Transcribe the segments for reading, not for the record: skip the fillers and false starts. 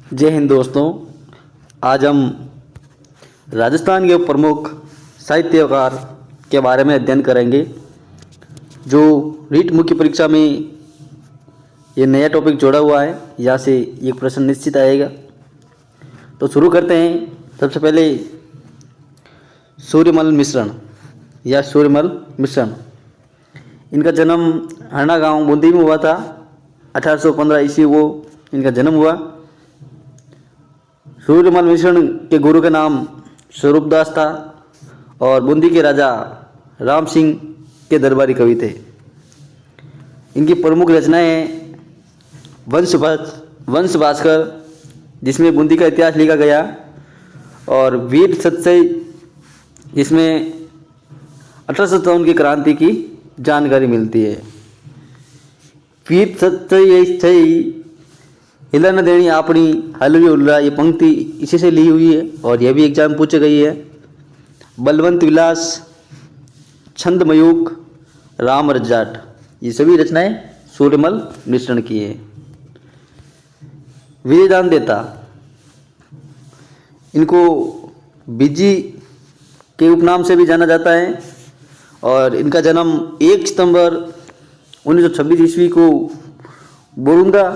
जय हिंद दोस्तों। आज हम राजस्थान के प्रमुख साहित्यकार के बारे में अध्ययन करेंगे। जो रीट मुख्य परीक्षा में ये नया टॉपिक जोड़ा हुआ है, यहाँ से एक प्रश्न निश्चित आएगा। तो शुरू करते हैं। सबसे पहले सूर्यमल मिश्रण या सूर्यमल मिश्रण, इनका जन्म हरना गांव बूंदी में हुआ था। 1815 ईस्वी को इनका जन्म हुआ। सूर्यमल मिश्रण के गुरु का नाम स्वरूपदास था और बूंदी के राजा राम सिंह के दरबारी कवि थे। इनकी प्रमुख रचनाएं हैं वंश भास्कर, जिसमें बूंदी का इतिहास लिखा गया, और वीर सतसई, जिसमें 1857 की क्रांति की जानकारी मिलती है। वीर सतसई हिला न देनी आपनी हलवी उल्ला, ये पंक्ति इसी से ली हुई है और यह भी एग्जाम पूछी गई है। बलवंत विलास, छंदमयूख, राम रज्जाट, ये सभी रचनाएं सूर्यमल मिश्रण की है। विजयदान देता, इनको बिजी के उपनाम से भी जाना जाता है और इनका जन्म 1 सितंबर 1926 ईस्वी को बोरुंदा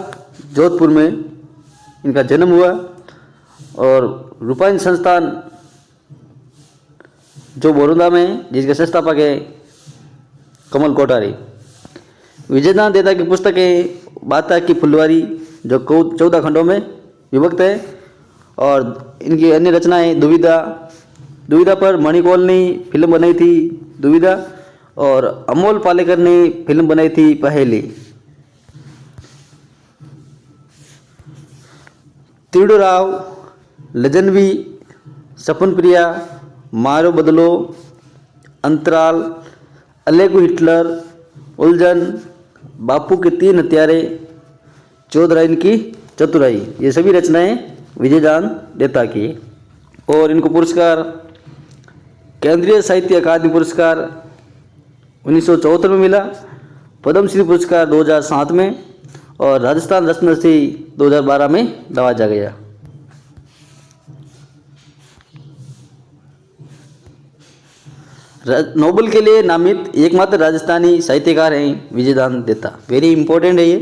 जोधपुर में इनका जन्म हुआ। और रूपायन संस्थान जो बोरुंदा में, जिसके संस्थापक है कमल कोठारी। विजयदान देता की पुस्तकें बाता की फुलवारी, जो 14 खंडों में विभक्त है, और इनकी अन्य रचनाएं दुविधा पर मणिकौल ने फिल्म बनाई थी दुविधा, और अमोल पालेकर ने फिल्म बनाई थी पहेली। तीडूराव, लजनवी, सपन प्रिया, मारो बदलो, अंतराल, अलेगू हिटलर, उलझन, बापू के 3 हत्यारे, चौधराइन की चतुराई, ये सभी रचनाएं विजयदान देता की। और इनको पुरस्कार केंद्रीय साहित्य अकादमी पुरस्कार 1974 में मिला, पद्मश्री पुरस्कार 2007 में, और राजस्थान रत्न से 2012 में नवाजा गया। नोबेल के लिए नामित एकमात्र राजस्थानी साहित्यकार हैं विजयदान देता। वेरी इंपॉर्टेंट है ये,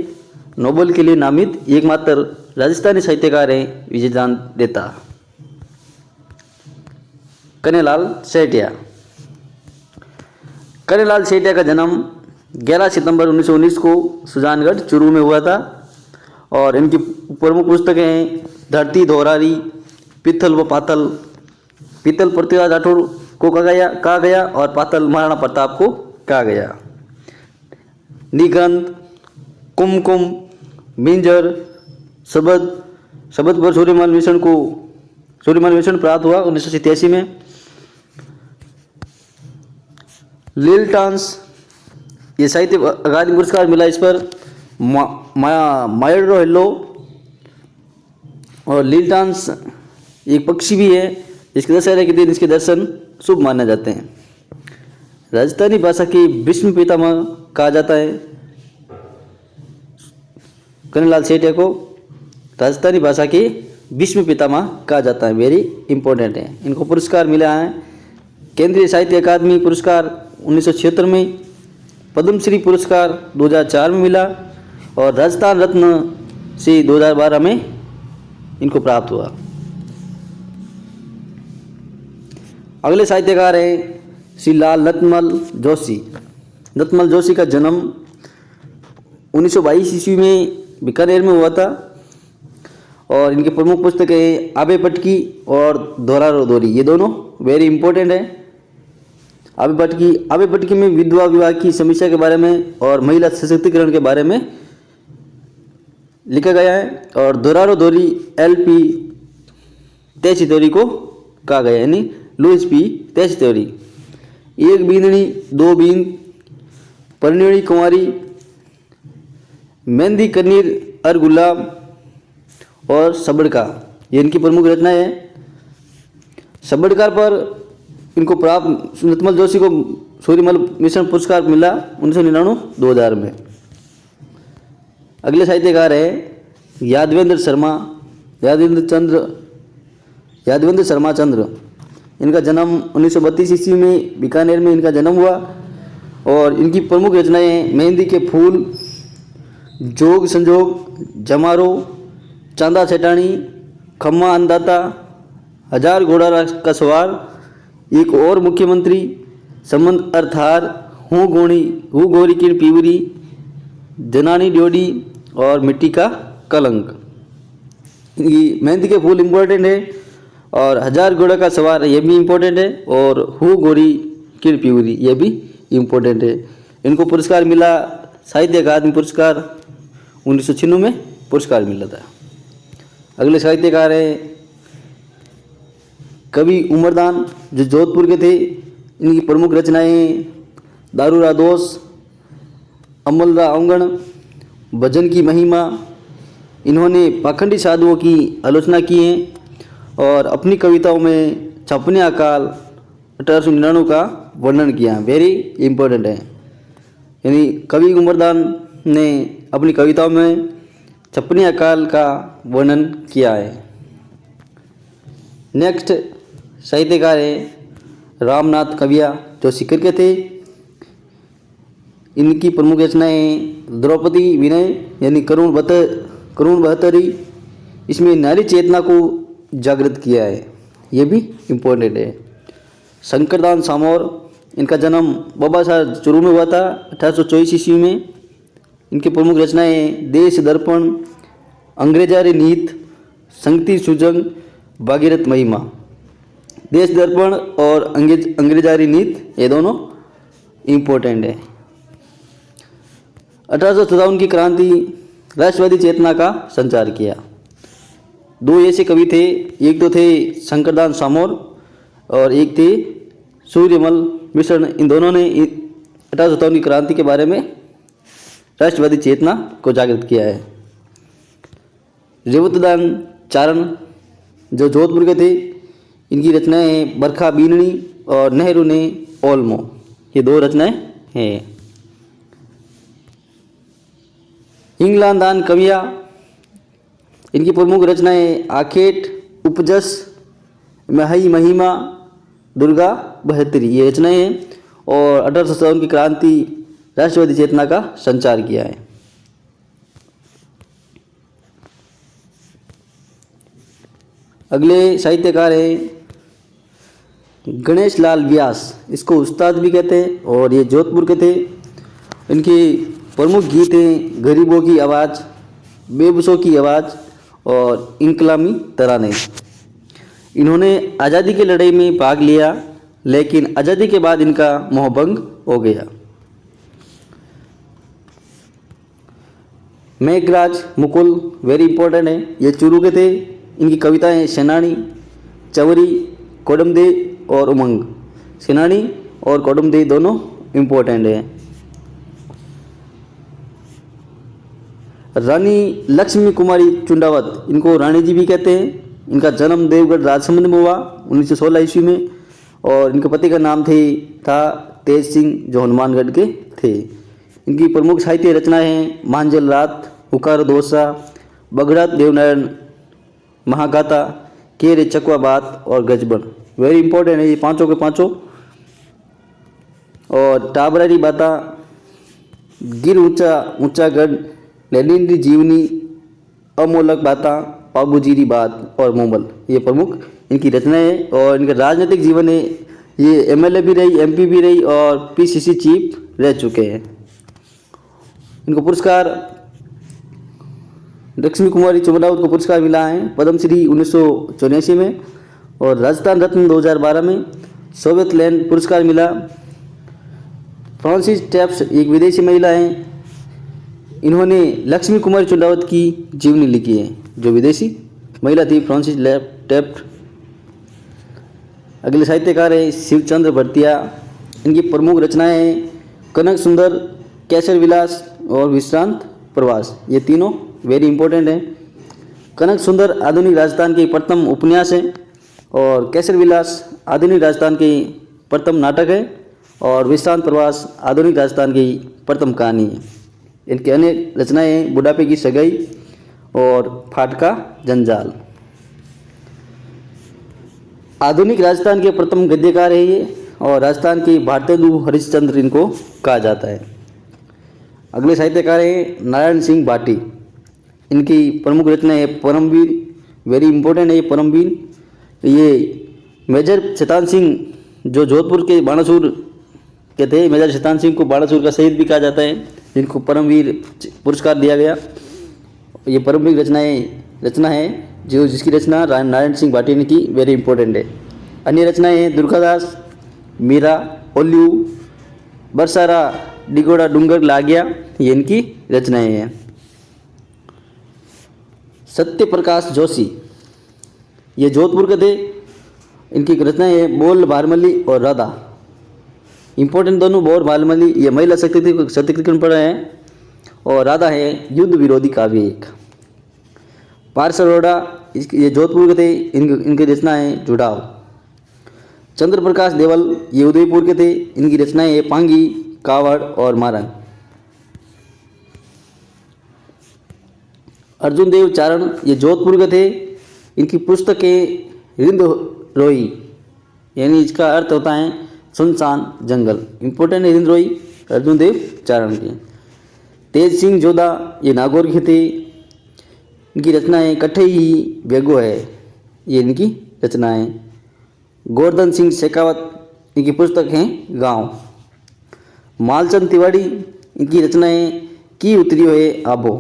नोबेल के लिए नामित एकमात्र राजस्थानी साहित्यकार हैं विजयदान देता। कन्हैयालाल सेठिया। कन्हैयालाल सेठिया का जन्म 11 सितंबर 1919 को सुजानगढ़ चूरू में हुआ था और इनकी प्रमुख पुस्तकें हैं धरती धोरारी, पित्तल व पातल। पित्तल पृथ्वीराज राठौड़ को कहा गया और पातल महाराणा प्रताप को कहा गया। निगंध, कुमकुम, मिंजर, शब्द पर सूर्यमल मिश्रण प्राप्त हुआ 1987 में। लीलटांस, ये साहित्य अकादमी पुरस्कार मिला इस पर। मायरो हेलो, और लीलटांस एक पक्षी भी है, जिसके दशहरे के दिन इसके दर्शन शुभ माने जाते हैं। राजस्थानी भाषा की भीष्म पितामह कहा जाता है कन्हैयालाल सेठिया को। राजस्थानी भाषा की भीष्म पितामह कहा जाता है, वेरी इंपॉर्टेंट है। इनको पुरस्कार मिला है केंद्रीय साहित्य अकादमी पुरस्कार 1976 में, पद्मश्री पुरस्कार 2004 में मिला, और राजस्थान रत्न से 2012 में इनको प्राप्त हुआ। अगले साहित्यकार हैं श्री लाल नतमल जोशी। नतमल जोशी का जन्म 1922 ईस्वी में बीकानेर में हुआ था और इनकी प्रमुख पुस्तकें आबे पटकी और दोहरा दोरी, ये दोनों वेरी इंपॉर्टेंट है। आबे पटकी में विधवा विवाह की समस्या के बारे में और महिला सशक्तिकरण के बारे में लिखा गया है, और दोहरा दोरी LP तेची को कहा गया, यानी लुइस P तेची। एक बींदनी, 2 बींद, परिणीणी कुंवारी, मेहंदी कन्नीर अर गुलाब, और सबड़का, ये इनकी प्रमुख रचनाएं हैं। सबड़कार पर इनको प्राप्त नतमल जोशी को सूर्यमल मिश्रण पुरस्कार मिला 1999-2000 में। अगले साहित्यकार है यादवेंद्र शर्मा। यादवेंद्र शर्मा चंद्र। इनका जन्म 1932 ईस्वी में बीकानेर में इनका जन्म हुआ। और इनकी प्रमुख रचनाएं मेहंदी के फूल, जोग संजोग, जमारो, चांदा सेठानी, खम्मा अन्नदाता, हजार घोड़ा का सवार, एक और मुख्यमंत्री, संबंध अर्थार, हूँ गोरी की पीवरी, जनानी ड्योडी और मिट्टी का कलंक। ये मेहंदी के फूल इम्पोर्टेंट है और हजार घोड़ा का सवार ये भी इम्पोर्टेंट है और हूँ गोरी की पीवरी ये भी इम्पोर्टेंट है। इनको पुरस्कार मिला, साहित्य अकादमी पुरस्कार 1996 में पुरस्कार मिला था। अगले साहित्यकार हैं कवि उमरदान, जो जोधपुर के थे। इनकी प्रमुख रचनाएं दारूरा दोष, अमलरा औंगण, भजन की महिमा। इन्होंने पाखंडी साधुओं की आलोचना की है और अपनी कविताओं में छपने अकाल 1899 का वर्णन किया। वेरी इम्पोर्टेंट है। यानी कवि उमरदान ने अपनी कविताओं में छपने अकाल का वर्णन किया है। नेक्स्ट साहित्यकार है रामनाथ कविया, जो सीकर के थे। इनकी प्रमुख रचनाएं द्रौपदी विनय यानी करुण बहत्तरी। इसमें नारी चेतना को जागृत किया है, ये भी इम्पोर्टेंट है। शंकरदास सामोर, इनका जन्म बाबा साहब चूरू में हुआ था 1824 ईस्वी में। इनकी प्रमुख रचनाएं देश दर्पण, अंग्रेजारी नीत, संगति सुजंग, भागीरथ महिमा। देश दर्पण और अंग्रेजारी नीत ये दोनों इम्पोर्टेंट है। 1857 की क्रांति राष्ट्रवादी चेतना का संचार किया। दो ऐसे कवि थे, एक तो थे शंकरदास सामोर और एक थे सूर्यमल मिश्र। इन दोनों ने 1857 की क्रांति के बारे में राष्ट्रवादी चेतना को जागृत किया है। रेवतदान चारण, जो जोधपुर के थे। इनकी रचनाएं हैं बरखा बीननी और नेहरू ने ओल्मो, ये दो रचनाएं हैं। हिंगलानदान कविया, इनकी प्रमुख रचनाएं आखेट, उपजस, महई महिमा, दुर्गा बहत्तरी ये रचनाएं हैं। और 1857 की क्रांति राष्ट्रवादी चेतना का संचार किया है। अगले साहित्यकार हैं गणेश लाल व्यास, इसको उस्ताद भी कहते हैं और ये जोधपुर के थे। इनके प्रमुख गीत हैं गरीबों की आवाज़, बेबसों की आवाज़ और इनकलामी तराने। इन्होंने आज़ादी की लड़ाई में भाग लिया, लेकिन आज़ादी के बाद इनका मोहभंग हो गया। मेघराज मुकुल वेरी इंपॉर्टेंट है, ये चूरू के थे। इनकी कविताएं सेनानी, चवरी, कोडमदे और उमंग। सेनानी और कोडमदे दोनों इम्पोर्टेंट है। रानी लक्ष्मी कुमारी चुंडावत, इनको रानी जी भी कहते हैं। इनका जन्म देवगढ़ राजसमंद में हुआ 1916 ईस्वी में और इनके पति का नाम था तेज सिंह, जो हनुमानगढ़ के थे। इनकी प्रमुख साहित्य रचनाएं हैं मांझल रात, हुकार दोसा, बगड़ा देवनारायण महागाथा, के रे चकवा बात और गजबन। वेरी इंपॉर्टेंट है ये पांचों के पांचों। और टाबरारी बाता, गिर ऊंचा गढ़, लैलिंद्री जीवनी, अमोलक बाता, पाबूजीरी बात और मोमल, ये प्रमुख इनकी रचनाएं हैं। और इनका राजनीतिक जीवन है, ये एमएलए भी रही, एमपी भी रही और पीसीसी चीफ रह चुके हैं। इनको पुरस्कार लक्ष्मी कुमारी चुंडावत को पुरस्कार मिला है पद्मश्री 1984 में और राजस्थान रत्न 2012 में। सोवियत लैंड पुरस्कार मिला। फ्रांसिस टेप्स एक विदेशी महिला हैं, इन्होंने लक्ष्मी कुमारी चुंडावत की जीवनी लिखी है, जो विदेशी महिला थी फ्रांसिस टेप्ट। अगले साहित्यकार है शिवचंद्र भरतिया। इनकी प्रमुख रचनाएं हैं कनक सुंदर, कैसर विलास और विश्रांत प्रवास, ये तीनों वेरी इंपॉर्टेंट हैं। कनक सुंदर आधुनिक राजस्थान के प्रथम उपन्यास हैं और कैसर विलास आधुनिक राजस्थान की प्रथम नाटक है और विश्रांत प्रवास आधुनिक राजस्थान की प्रथम कहानी है। इनके अन्य रचनाएं हैं बुढ़ापे की सगाई और फाटका जंजाल। आधुनिक राजस्थान के प्रथम गद्यकार है ये, और राजस्थान की भारतेंदु हरिश्चंद्र इनको कहा जाता है। अगले साहित्यकार हैं नारायण सिंह भाटी। इनकी प्रमुख रचना है परमवीर, वेरी इंपॉर्टेंट है ये परमवीर। ये मेजर शैतान सिंह जो जोधपुर के बाणासुर के थे, मेजर शैतान सिंह को बाणासुर का शहीद भी कहा जाता है, जिनको परमवीर पुरस्कार दिया गया। ये परमवीर रचना है जो जिसकी रचना नारायण सिंह भाटी ने की, वेरी इंपॉर्टेंट है। अन्य रचनाएं हैं दुर्गादास, मीरा, ओल्यू, बरसारा, डिगोड़ा डूंगर लागया, ये इनकी रचनाएं हैं। सत्य प्रकाश जोशी, ये जोधपुर के थे। इनकी रचनाएं हैं बोल भारमली और राधा, इंपॉर्टेंट दोनों। बोल भारमली ये महिला सशक्तिकरण पर है, और राधा है युद्ध विरोधी काव्य एक। पार्स अरोड़ा ये जोधपुर के थे। इनकी रचनाएं जुड़ाव। चंद्र प्रकाश देवल ये उदयपुर के थे। इनकी रचनाएं हैं पांगी, कावड़ और मारंग। अर्जुन देव चारण ये जोधपुर के थे। इनकी पुस्तकें रिंद रोई, यानी इसका अर्थ होता है सुनसान जंगल, इंपॉर्टेंट है रिंद रोई अर्जुन देव चारण के। तेज सिंह जोधा ये नागौर के थे। इनकी रचनाएं कठे ही बेगो है, ये इनकी रचनाएं। गोवर्धन सिंह शेखावत इनकी पुस्तक हैं गांव। मालचंद तिवारी इनकी रचनाएं की उतरियो है आबो।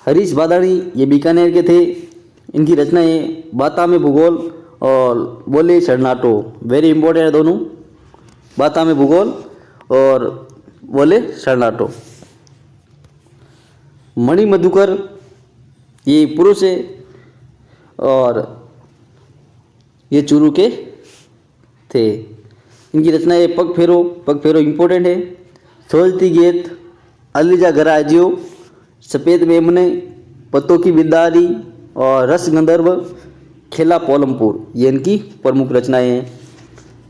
हरीश बादाणी ये बीकानेर के थे। इनकी रचनाएं बाता में भूगोल और बोले शरणाटो, वेरी इंपॉर्टेंट है दोनों, बाता में भूगोल और बोले शरणाटो। मणि मधुकर ये पुरुष है और ये चूरू के थे। इनकी रचनाएं पग फेरो इंपॉर्टेंट है। सोचती गेत, अलीजा घरा अजियो, सफ़ेद मेमने, पत्तों की बिदारी और रस गंधर्व, खेला पोलमपुर, ये इनकी प्रमुख रचनाएं हैं।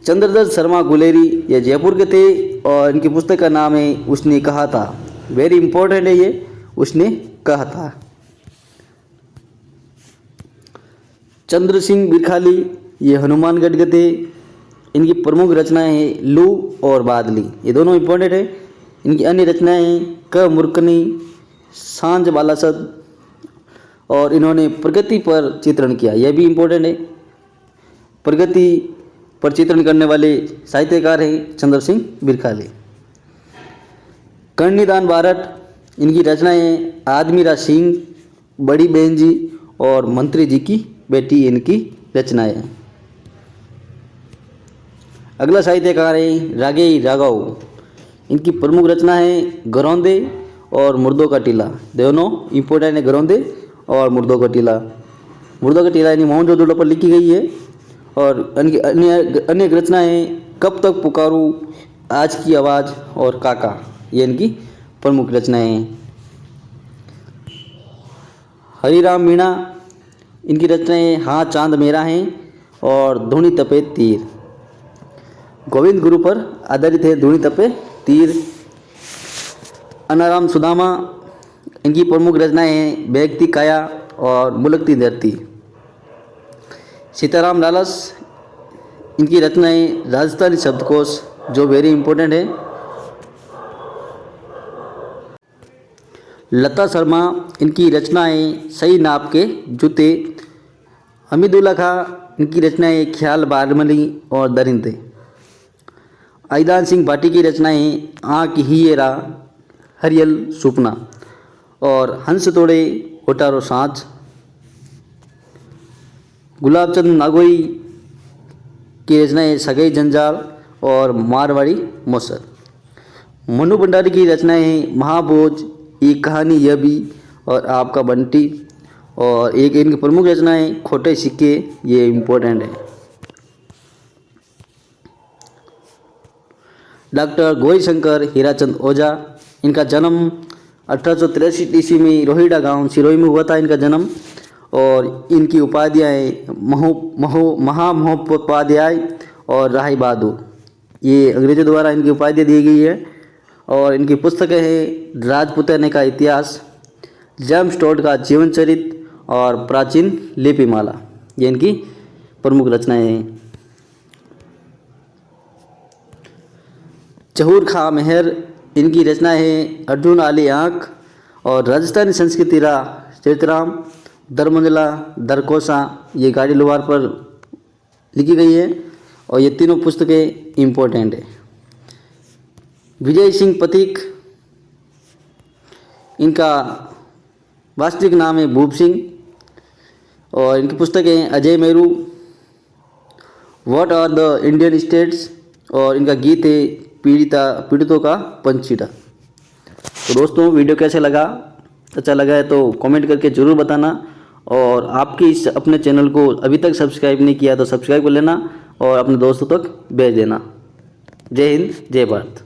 चंद्रदत्त शर्मा गुलेरी ये जयपुर के थे और इनकी पुस्तक का नाम है उसने कहा था, वेरी इंपॉर्टेंट है ये, उसने कहा था। चंद्र सिंह बिरखाली ये हनुमानगढ़ के थे। इनकी प्रमुख रचनाएं हैं लू और बादली, ये दोनों इंपॉर्टेंट है। इनकी अन्य रचनाएं हैं क मुर्कनी, सांझ बालासद, और इन्होंने प्रगति पर चित्रण किया, यह भी इंपॉर्टेंट है। प्रगति पर चित्रण करने वाले साहित्यकार हैं चंद्र सिंह बिरखाली। कर्णिदान बारट इनकी रचनाएं आदमीरा सिंह, बड़ी बहन जी और मंत्री जी की बेटी, इनकी रचनाएं हैं। अगला साहित्यकार है राघेय राघव। इनकी प्रमुख रचना है गरौंदे और मुर्दों का टीला, दोनों इंपॉर्टेंट है, गरौंदे और मुर्दों का टीला। मुर्दों का टीला यानी मोहनजोदड़ो पर लिखी गई है। और इनकी अन्य रचनाएं कब तक पुकारूं, आज की आवाज़ और काका, ये इनकी प्रमुख रचनाएं हैं। हरिराम मीणा इनकी रचनाएं हाँ चांद मेरा हैं और धूनी तपे तीर, गोविंद गुरु पर आधारित है धूनी तपे तीर। अनाराम सुदामा इनकी प्रमुख रचनाएं हैं बेगती काया और मुलकती धरती। सीताराम लालस इनकी रचनाएं राजस्थानी शब्दकोश, जो वेरी इंपॉर्टेंट है। लता शर्मा इनकी रचनाएं सही नाप के जूते। हमीदुल्ला खां इनकी रचनाएं ख्याल बारमली और दरिंदे। आईदान सिंह भाटी की रचनाएं आँख हियरा, हरियल सुपना और हंस तोड़े होटारो सांझ। गुलाबचंद नागोई की रचनाएं सगई जंजाल और मारवाड़ी मौसर। मनु भंडारी की रचनाएं महाभोज, एक कहानी यह भी और आपका बंटी, और एक इनकी प्रमुख रचनाएं खोटे सिक्के, ये इम्पोर्टेंट है। डॉक्टर गौरी शंकर हीराचंद ओझा, इनका जन्म 1863 ईस्वी में रोहिड़ा गांव सिरोही में हुआ था इनका जन्म। और इनकी उपाधियाँ महामहोपाध्याय और राही बहादुर, ये अंग्रेजों द्वारा इनकी उपाधियाँ दी गई है। और इनकी पुस्तकें हैं राजपुताने का इतिहास, जेम्स टोड का जीवन चरित्र और प्राचीन लिपिमाला, ये इनकी प्रमुख रचनाएं हैं। जहूर खां मेहर, इनकी रचना है अर्जुन आली आँख और राजस्थानी संस्कृति रा चरितराम, दरमंजला, दरकोसा, ये गाड़ी लोहार पर लिखी गई है और ये तीनों पुस्तकें इम्पोर्टेंट है। विजय सिंह पथिक, इनका वास्तविक नाम है भूप सिंह और इनकी पुस्तकें हैं Ajay Meru, what are the Indian states और इनका गीत है पीड़ितों का पंचीटा। तो दोस्तों वीडियो कैसे लगा, अच्छा लगा है तो कमेंट करके ज़रूर बताना और आपके इस अपने चैनल को अभी तक सब्सक्राइब नहीं किया तो सब्सक्राइब कर लेना और अपने दोस्तों तक भेज देना। जय हिंद, जय भारत।